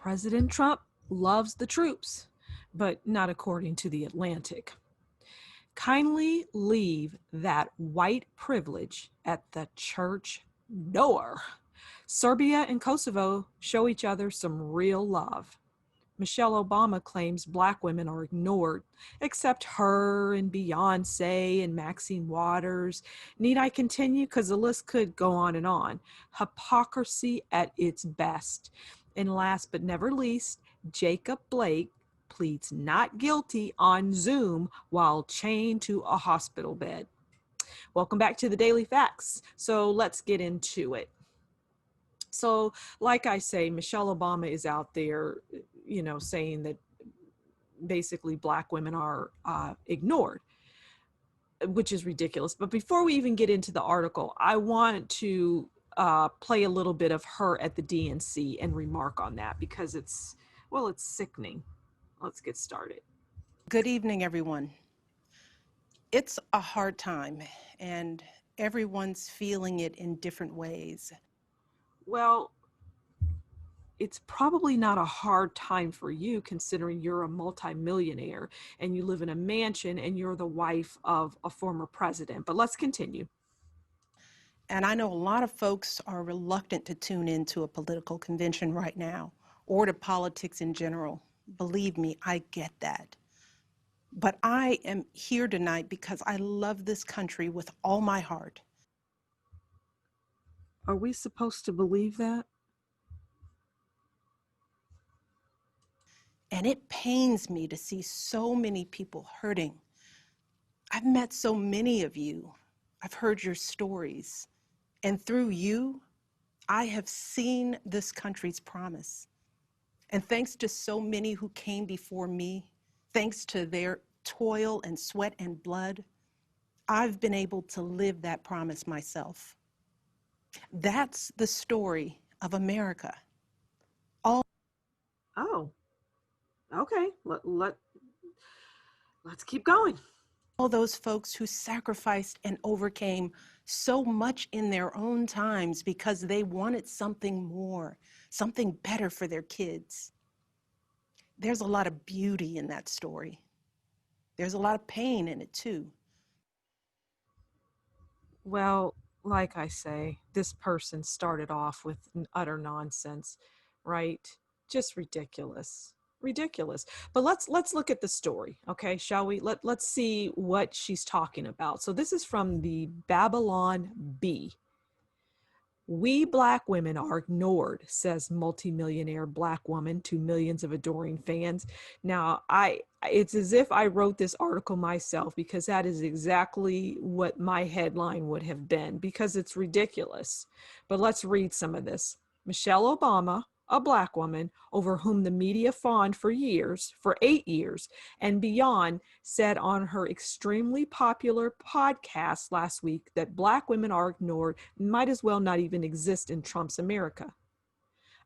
President Trump loves the troops, but not according to the Atlantic. Kindly leave that white privilege at the church door. Serbia and Kosovo show each other some real love. Michelle Obama claims Black women are ignored, except her and Beyonce and Maxine Waters. Need I continue? Because the list could go on and on. Hypocrisy at its best. And last but never least, Jacob Blake pleads not guilty on Zoom while chained to a hospital bed. Welcome back to the Daily Facts. So let's get into it. So, like I say, Michelle Obama is out there, saying that basically Black women are ignored, which is ridiculous. But before we even get into the article, I want to play a little bit of her at the DNC and remark on that because it's sickening. Let's get started. Good evening, everyone. It's a hard time, and everyone's feeling it in different ways. Well, it's probably not a hard time for you considering you're a multimillionaire and you live in a mansion and you're the wife of a former president. But let's continue. And I know a lot of folks are reluctant to tune into a political convention right now or to politics in general. Believe me, I get that. But I am here tonight because I love this country with all my heart. Are we supposed to believe that? And it pains me to see so many people hurting. I've met so many of you. I've heard your stories. And through you, I have seen this country's promise. And thanks to so many who came before me, thanks to their toil and sweat and blood, I've been able to live that promise myself. That's the story of America. Oh, okay. Let's keep going. All those folks who sacrificed and overcame so much in their own times because they wanted something more, something better for their kids. There's a lot of beauty in that story. There's a lot of pain in it too. Well, like I say, this person started off with utter nonsense, right? Just ridiculous. But let's look at the story, okay? Shall we? Let's see what she's talking about. So this is from the Babylon Bee. We Black women are ignored, says multimillionaire Black woman to millions of adoring fans. Now, it's as if I wrote this article myself because that is exactly what my headline would have been because it's ridiculous. But let's read some of this. Michelle Obama, a Black woman over whom the media fawned for 8 years and beyond, said on her extremely popular podcast last week that Black women are ignored and might as well not even exist in Trump's America.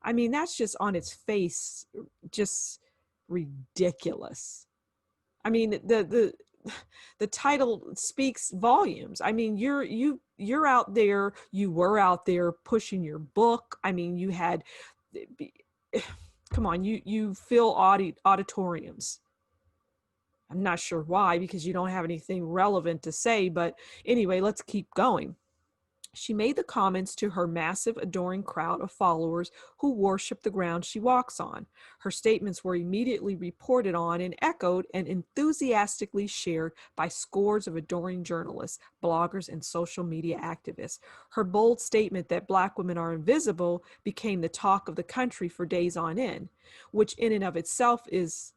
I mean, that's just on its face, just ridiculous. I mean, the title speaks volumes. I mean, you're out there, you were out there pushing your book. I mean, you had come on, you fill auditoriums. I'm not sure why, because you don't have anything relevant to say, but anyway, let's keep going. She made the comments to her massive, adoring crowd of followers who worship the ground she walks on. Her statements were immediately reported on and echoed and enthusiastically shared by scores of adoring journalists, bloggers, and social media activists. Her bold statement that Black women are invisible became the talk of the country for days on end, which in and of itself is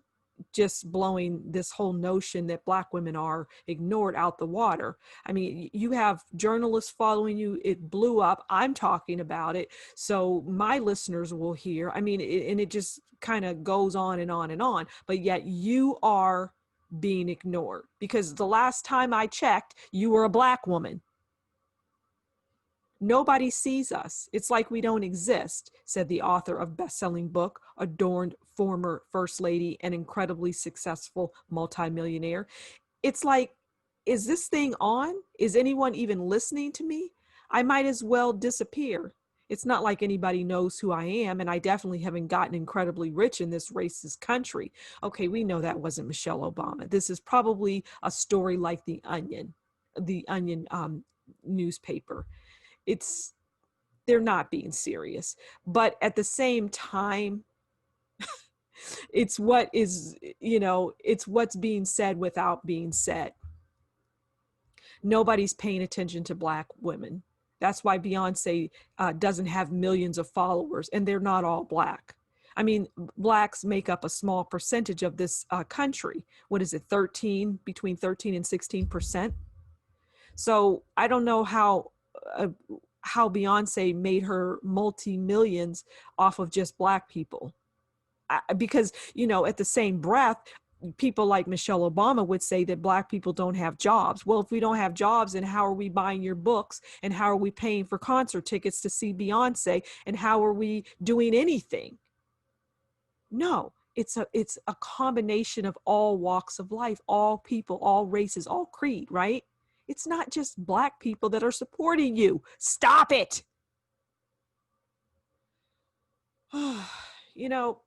just blowing this whole notion that Black women are ignored out the water. I mean, you have journalists following you. It blew up. I'm talking about it, so my listeners will hear. I mean, and it just kind of goes on and on and on. But yet you are being ignored because the last time I checked, you were a Black woman. Nobody sees us. It's like we don't exist, said the author of best-selling book, adorned former First Lady and incredibly successful multimillionaire. It's like, is this thing on? Is anyone even listening to me? I might as well disappear. It's not like anybody knows who I am, and I definitely haven't gotten incredibly rich in this racist country. Okay, we know that wasn't Michelle Obama. This is probably a story like the Onion newspaper. It's they're not being serious, but at the same time, it's what is, it's what's being said without being said. Nobody's paying attention to Black women. That's why Beyonce doesn't have millions of followers, and they're not all Black. I mean, Blacks make up a small percentage of this country. What is it, 13, between 13 and 16%? So I don't know uh, how Beyonce made her multi-millions off of just Black people. Because, at the same breath, people like Michelle Obama would say that Black people don't have jobs. Well, if we don't have jobs, then how are we buying your books, and how are we paying for concert tickets to see Beyonce, and how are we doing anything? No, it's a combination of all walks of life, all people, all races, all creed, right? It's not just Black people that are supporting you. Stop it. you know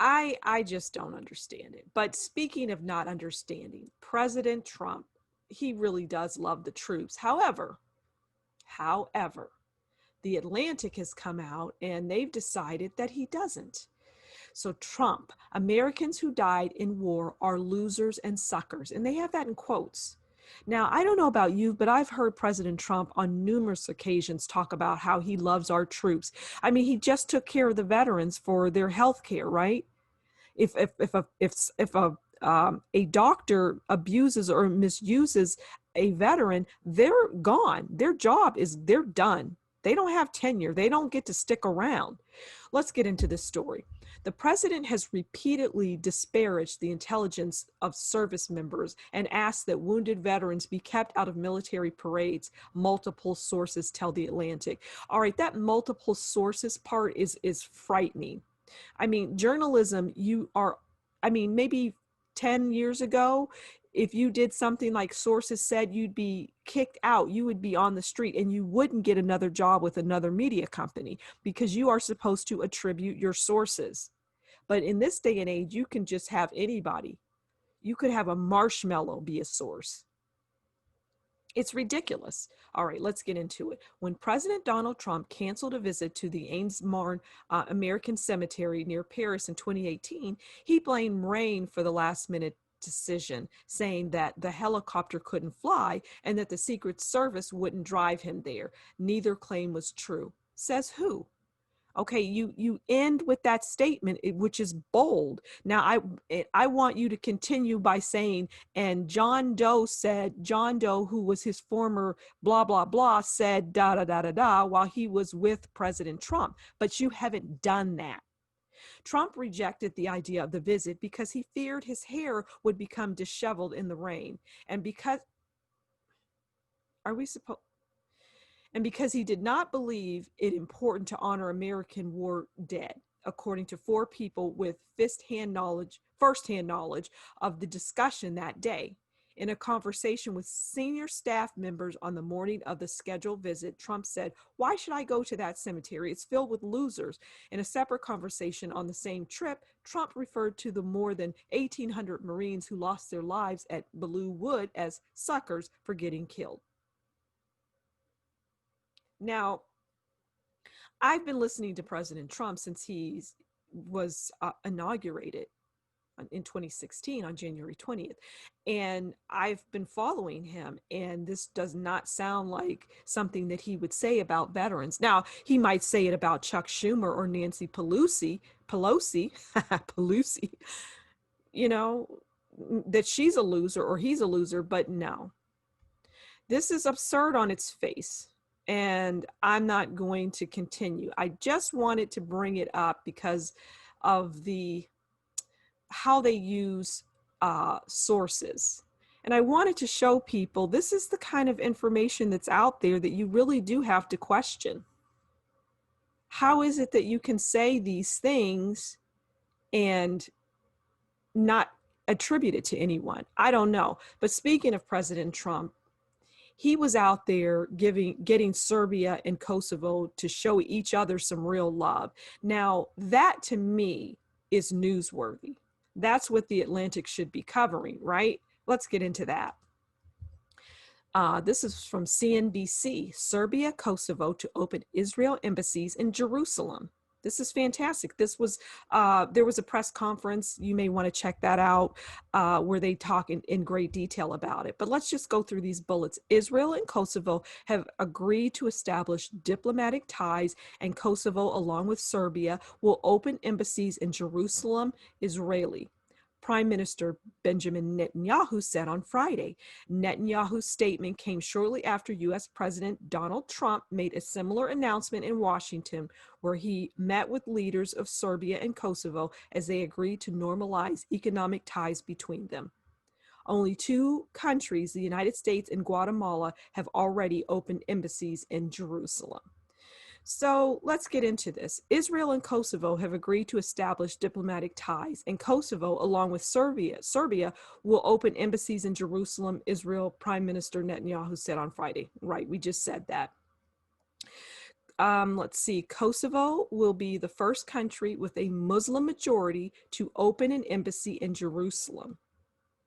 I just don't understand it. But speaking of not understanding, President Trump, he really does love the troops. However, the Atlantic has come out and they've decided that he doesn't. So Trump, Americans who died in war are losers and suckers, and they have that in quotes. Now, I don't know about you, but I've heard President Trump on numerous occasions talk about how he loves our troops. I mean, he just took care of the veterans for their health care, right? If a doctor abuses or misuses a veteran, they're gone. Their job is they're done. They don't have tenure. They don't get to stick around. Let's get into this story. The president has repeatedly disparaged the intelligence of service members and asked that wounded veterans be kept out of military parades, multiple sources tell The Atlantic. All right, that multiple sources part is frightening. I mean, journalism, maybe 10 years ago, if you did something like sources said, you'd be kicked out. You would be on the street and you wouldn't get another job with another media company because you are supposed to attribute your sources. But in this day and age, you can just have anybody. You could have a marshmallow be a source. It's ridiculous. All right, let's get into it. When President Donald Trump canceled a visit to the Aisne-Marne American Cemetery near Paris in 2018, he blamed rain for the last minute decision, saying that the helicopter couldn't fly and that the Secret Service wouldn't drive him there. Neither claim was true. Says who? Okay, you end with that statement, which is bold. Now I want you to continue by saying, and John Doe said, John Doe, who was his former blah blah blah, said da da da da da while he was with President Trump. But you haven't done that. Trump rejected the idea of the visit because he feared his hair would become disheveled in the rain, and because are we supposed and because he did not believe it important to honor American war dead, according to four people with firsthand knowledge of the discussion that day. In a conversation with senior staff members on the morning of the scheduled visit, Trump said, "Why should I go to that cemetery? It's filled with losers." In a separate conversation on the same trip, Trump referred to the more than 1,800 Marines who lost their lives at Belleau Wood as suckers for getting killed. Now, I've been listening to President Trump since he was inaugurated in 2016 on January 20th. And I've been following him, and this does not sound like something that he would say about veterans. Now, he might say it about Chuck Schumer or Nancy Pelosi, that she's a loser or he's a loser, but no. This is absurd on its face, and I'm not going to continue. I just wanted to bring it up because of how they use sources. And I wanted to show people this is the kind of information that's out there that you really do have to question. How is it that you can say these things and not attribute it to anyone? I don't know. But speaking of President Trump, he was out there getting Serbia and Kosovo to show each other some real love. Now, that to me is newsworthy. That's what the Atlantic should be covering, right? Let's get into that. This is from CNBC. Serbia, Kosovo to open Israel embassies in Jerusalem. This is fantastic. There was a press conference. You may want to check that out where they talk in great detail about it. But let's just go through these bullets. Israel and Kosovo have agreed to establish diplomatic ties, and Kosovo, along with Serbia, will open embassies in Jerusalem, Israeli. Prime Minister Benjamin Netanyahu said on Friday. Netanyahu's statement came shortly after U.S. President Donald Trump made a similar announcement in Washington, where he met with leaders of Serbia and Kosovo as they agreed to normalize economic ties between them. Only two countries, the United States and Guatemala, have already opened embassies in Jerusalem. So let's get into this. Israel and Kosovo have agreed to establish diplomatic ties, and Kosovo, along with Serbia will open embassies in Jerusalem, Israel, Prime Minister Netanyahu said on Friday. Right, we just said that. Let's see, Kosovo will be the first country with a Muslim majority to open an embassy in Jerusalem,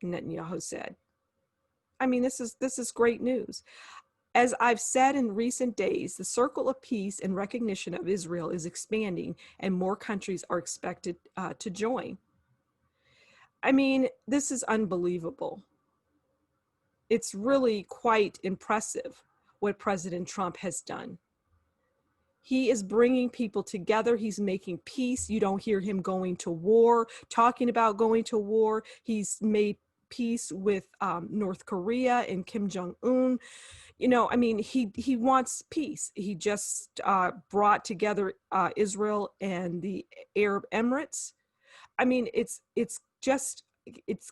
Netanyahu said. I mean, this is great news. As I've said in recent days, the circle of peace and recognition of Israel is expanding, and more countries are expected to join. I mean, this is unbelievable. It's really quite impressive what President Trump has done. He is bringing people together. He's making peace. You don't hear him going to war, talking about going to war. He's made peace with North Korea and Kim Jong-un. I mean, he wants peace. He just brought together Israel and the Arab Emirates. I mean, it's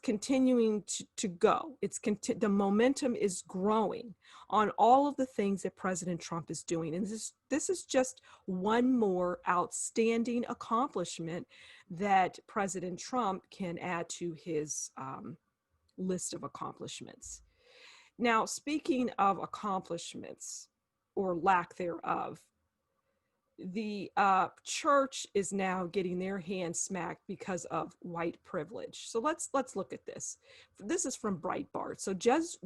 continuing to go. The momentum is growing on all of the things that President Trump is doing, and this is just one more outstanding accomplishment that President Trump can add to his list of accomplishments. Now, speaking of accomplishments or lack thereof, the church is now getting their hands smacked because of white privilege. So let's look at this. This is from Breitbart. So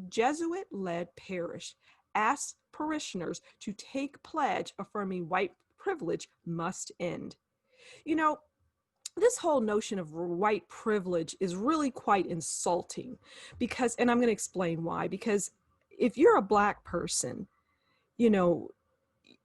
Jesuit-led parish asks parishioners to take pledge affirming white privilege must end. This whole notion of white privilege is really quite insulting because, and I'm going to explain why, because if you're a Black person,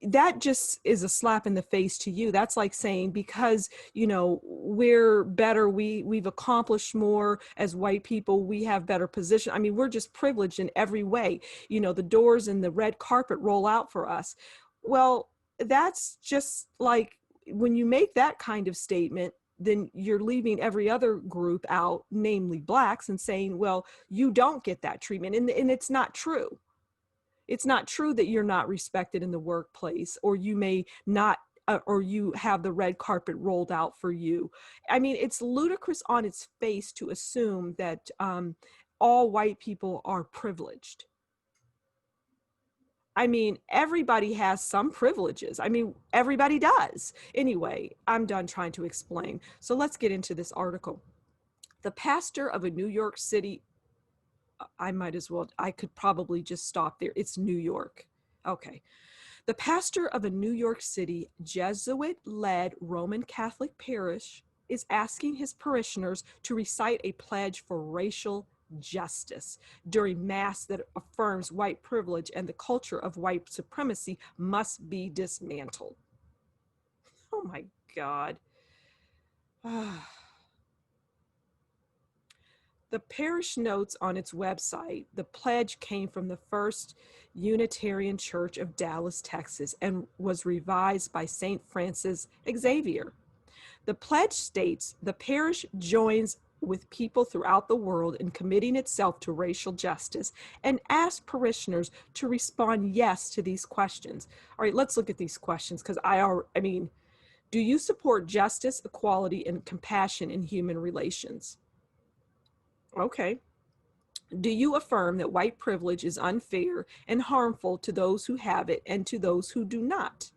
that just is a slap in the face to you. That's like saying, because, we're better, we've accomplished more as white people, we have better position. I mean, we're just privileged in every way. The doors and the red carpet roll out for us. Well, that's just like, when you make that kind of statement, then you're leaving every other group out, namely Blacks, and saying, well, you don't get that treatment. And it's not true. It's not true that you're not respected in the workplace, or you may not, or you have the red carpet rolled out for you. I mean, it's ludicrous on its face to assume that all white people are privileged. I mean, everybody has some privileges. I mean, everybody does. Anyway, I'm done trying to explain. So let's get into this article. The pastor of a New York City, I could probably just stop there. It's New York. Okay. The pastor of a New York City Jesuit-led Roman Catholic parish is asking his parishioners to recite a pledge for racial justice during Mass that affirms white privilege and the culture of white supremacy must be dismantled. Oh my God. The parish notes on its website, the pledge came from the First Unitarian Church of Dallas, Texas, and was revised by St. Francis Xavier. The pledge states the parish joins with people throughout the world in committing itself to racial justice and asks parishioners to respond yes to these questions. All right, let's look at these questions, because do you support justice, equality, and compassion in human relations? Okay. Do you affirm that white privilege is unfair and harmful to those who have it and to those who do not?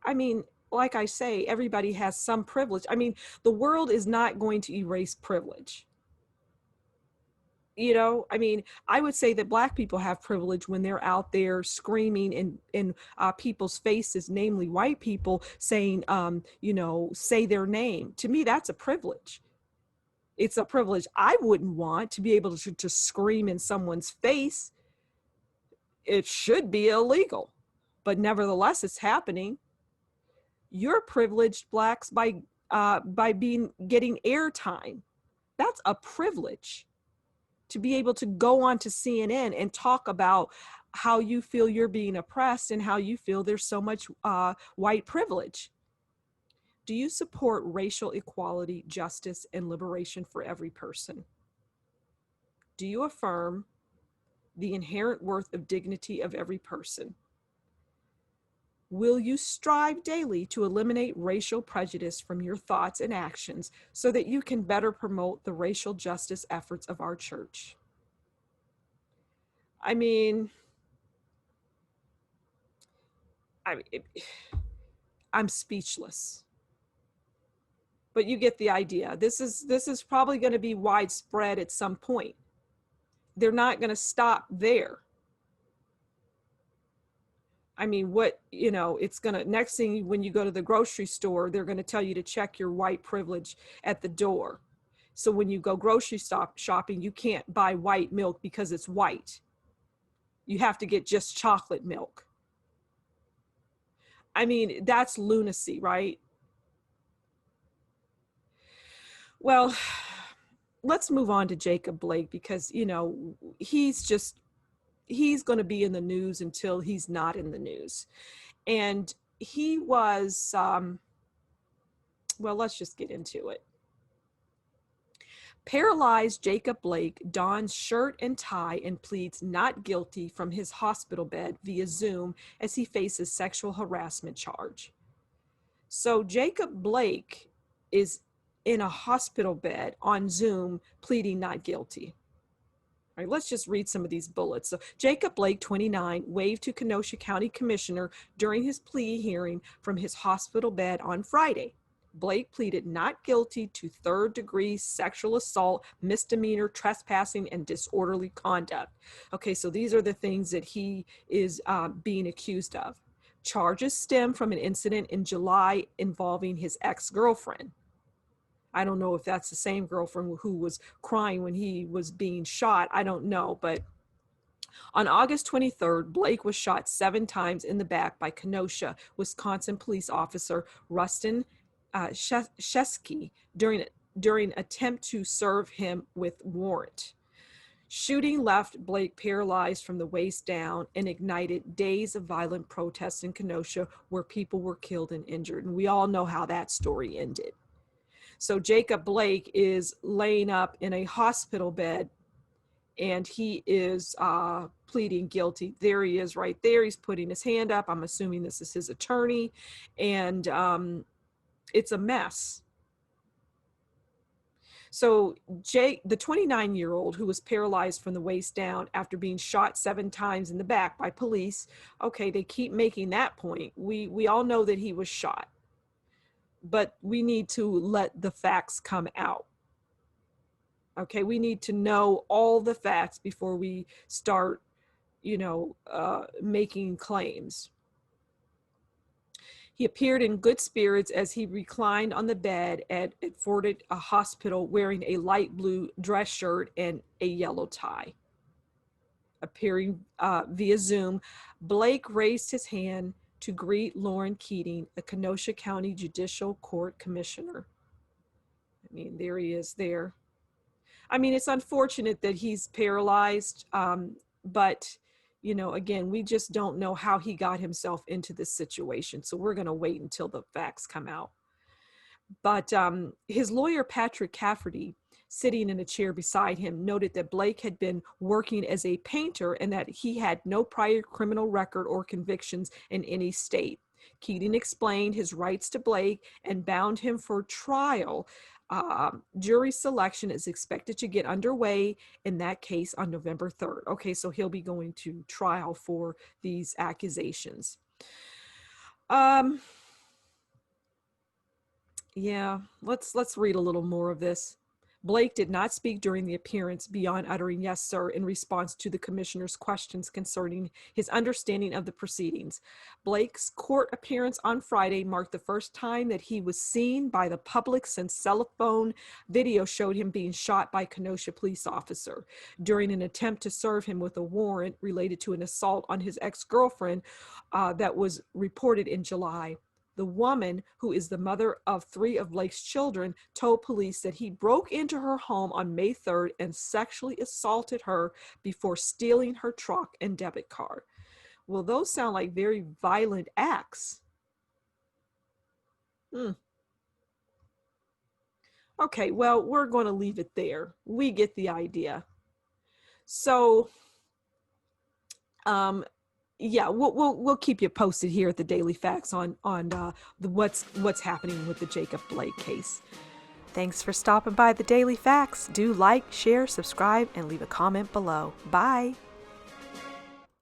I mean, like I say, everybody has some privilege. I mean, the world is not going to erase privilege. You know, I mean, I would say that black people have privilege when they're out there screaming in people's faces, namely white people, saying, say their name. To me, that's a privilege. It's a privilege I wouldn't want to be able to scream in someone's face. It should be illegal, but nevertheless, it's happening. You're privileged, blacks, by being getting airtime. That's a privilege, to be able to go on to CNN and talk about how you feel you're being oppressed and how you feel there's so much white privilege. Do you support racial equality, justice, and liberation for every person? Do you affirm the inherent worth of dignity of every person? Will you strive daily to eliminate racial prejudice from your thoughts and actions so that you can better promote the racial justice efforts of our church? I mean, I, it, I'm speechless. But you get the idea. This is probably going to be widespread at some point. They're not going to stop there. I mean, it's going to, next thing when you go to the grocery store, they're going to tell you to check your white privilege at the door. So when you go grocery shopping, you can't buy white milk because it's white. You have to get just chocolate milk. I mean, that's lunacy, right? Well, let's move on to Jacob Blake because, he's going to be in the news until he's not in the news. And he was, well, let's just get into it. Paralyzed Jacob Blake dons shirt and tie and pleads not guilty from his hospital bed via Zoom as he faces sexual harassment charge. So Jacob Blake is in a hospital bed on Zoom pleading not guilty. All right, let's just read some of these bullets. So Jacob Blake, 29, waved to Kenosha County Commissioner during his plea hearing from his hospital bed on Friday. Blake pleaded not guilty to third-degree sexual assault, misdemeanor, trespassing, and disorderly conduct. Okay, so these are the things that he is being accused of. Charges stem from an incident in July involving his ex-girlfriend. I don't know if that's the same girlfriend who was crying when he was being shot. I don't know, but on August 23rd, Blake was shot 7 times in the back by Kenosha, Wisconsin police officer Rustin Shesky during attempt to serve him with warrant. Shooting left Blake paralyzed from the waist down and ignited days of violent protests in Kenosha where people were killed and injured. And we all know how that story ended. So Jacob Blake is laying up in a hospital bed and he is pleading guilty. There he is right there. He's putting his hand up. I'm assuming this is his attorney. And it's a mess. So the 29-year-old who was paralyzed from the waist down after being shot 7 times in the back by police, okay, they keep making that point. We all know that he was shot, but we need to let the facts come out. Okay, we need to know all the facts before we start, making claims. He appeared in good spirits as he reclined on the bed at Forded Hospital wearing a light blue dress shirt and a yellow tie. Appearing via Zoom, Blake raised his hand to greet Lauren Keating, a Kenosha County Judicial Court Commissioner. I mean, there he is there. I mean, it's unfortunate that he's paralyzed, but again, we just don't know how he got himself into this situation. So we're going to wait until the facts come out. But his lawyer, Patrick Cafferty, sitting in a chair beside him, noted that Blake had been working as a painter and that he had no prior criminal record or convictions in any state. Keating explained his rights to Blake and bound him for trial Jury selection is expected to get underway in that case on November 3rd. Okay, so he'll be going to trial for these accusations. Um, yeah, let's read a little more of this. Blake did not speak during the appearance beyond uttering yes, sir, in response to the commissioner's questions concerning his understanding of the proceedings. Blake's court appearance on Friday marked the first time that he was seen by the public since cell phone video showed him being shot by a Kenosha police officer during an attempt to serve him with a warrant related to an assault on his ex-girlfriend that was reported in July. The woman, who is the mother of 3 of Blake's children, told police that he broke into her home on May 3rd and sexually assaulted her before stealing her truck and debit card. Well, those sound like very violent acts. Okay, well, we're going to leave it there. We get the idea. So, yeah, we'll keep you posted here at the Daily Facts on what's happening with the Jacob Blake case. Thanks for stopping by the Daily Facts. Do like, share, subscribe, and leave a comment below. Bye.